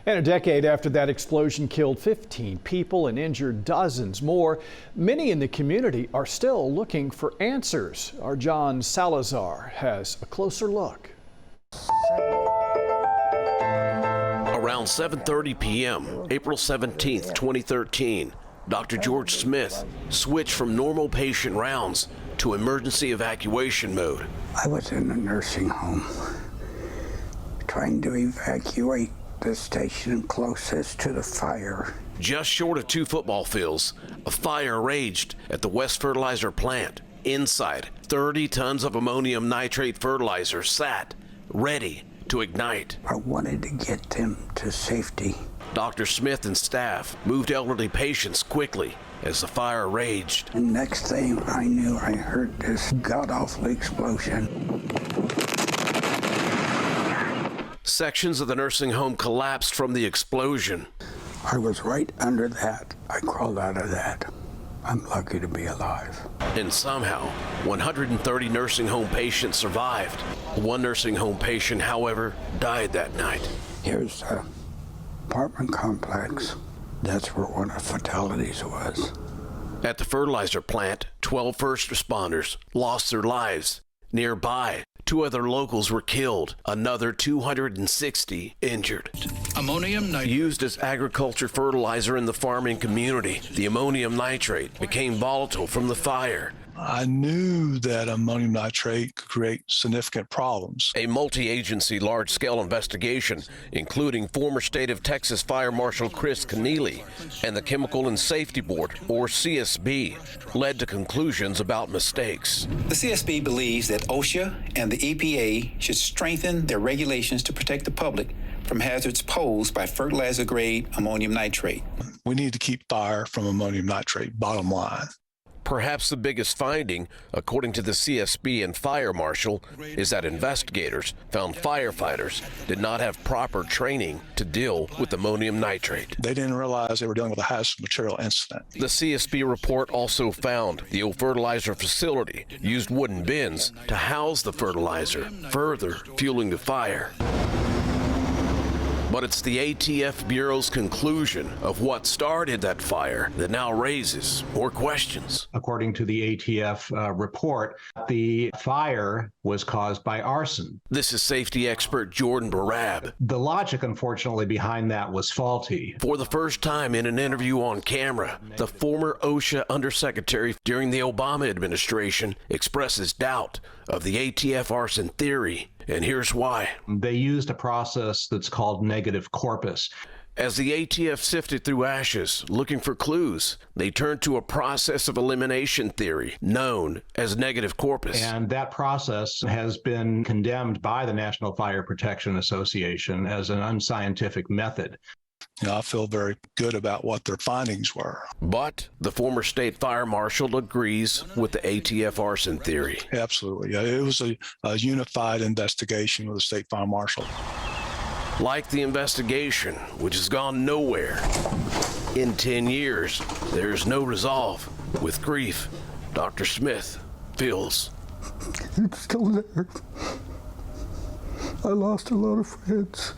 And a decade after that explosion killed 15 people and injured dozens more, many in the community are still looking for answers. Our John Salazar has a closer look. Around 7:30 p.m., April 17, 2013, Dr. George Smith switched from normal patient rounds to emergency evacuation mode. I was in a nursing home trying to evacuate the station closest to the fire. Just short of 2 football fields, a fire raged at the West Fertilizer plant. Inside, 30 tons of ammonium nitrate fertilizer sat, ready to ignite. I wanted to get them to safety. Dr. Smith and staff moved elderly patients quickly as the fire raged. And next thing I knew, I heard this god-awful explosion. Sections of the nursing home collapsed from the explosion. I was right under that. I crawled out of that. I'm lucky to be alive. And somehow, 130 nursing home patients survived. One nursing home patient, however, died that night. Here's the apartment complex. That's where one of the fatalities was. At the fertilizer plant, 12 first responders lost their lives. Nearby, 2 other locals were killed, another 260 injured. Ammonium nitrate. Used as agriculture fertilizer in the farming community, the ammonium nitrate became volatile from the fire. I knew that ammonium nitrate could create significant problems. A multi-agency large-scale investigation, including former state of Texas Fire Marshal Chris Keneally and the Chemical and Safety Board, or CSB, led to conclusions about mistakes. The CSB believes that OSHA and the EPA should strengthen their regulations to protect the public from hazards posed by fertilizer-grade ammonium nitrate. We need to keep fire from ammonium nitrate, bottom line. Perhaps the biggest finding, according to the CSB and fire marshal, is that investigators found firefighters did not have proper training to deal with ammonium nitrate. They didn't realize they were dealing with a hazardous material incident. The CSB report also found the old fertilizer facility used wooden bins to house the fertilizer, further fueling the fire. But it's the ATF Bureau's conclusion of what started that fire that now raises more questions. According to the ATF report, the fire was caused by arson. This is safety expert Jordan Barab. The logic, unfortunately, behind that was faulty. For the first time in an interview on camera, the former OSHA undersecretary during the Obama administration expresses doubt of the ATF arson theory. And here's why. They used a process that's called negative corpus. As the ATF sifted through ashes, looking for clues, they turned to a process of elimination theory known as negative corpus. And that process has been condemned by the National Fire Protection Association as an unscientific method. I feel very good about what their findings were. But the former state fire marshal agrees with the ATF arson theory. Absolutely. It was a unified investigation with the state fire marshal. Like the investigation, which has gone nowhere. In 10 years, there's no resolve. With grief, Dr. Smith feels. It's still there. I lost a lot of friends.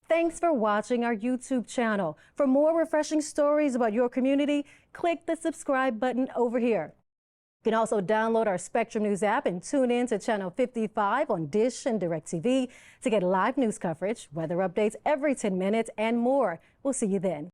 Thanks for watching our YouTube channel. For more refreshing stories about your community, click the subscribe button over here. You can also download our Spectrum News app and tune in to Channel 55 on Dish and DirecTV to get live news coverage, weather updates every 10 minutes, and more. We'll see you then.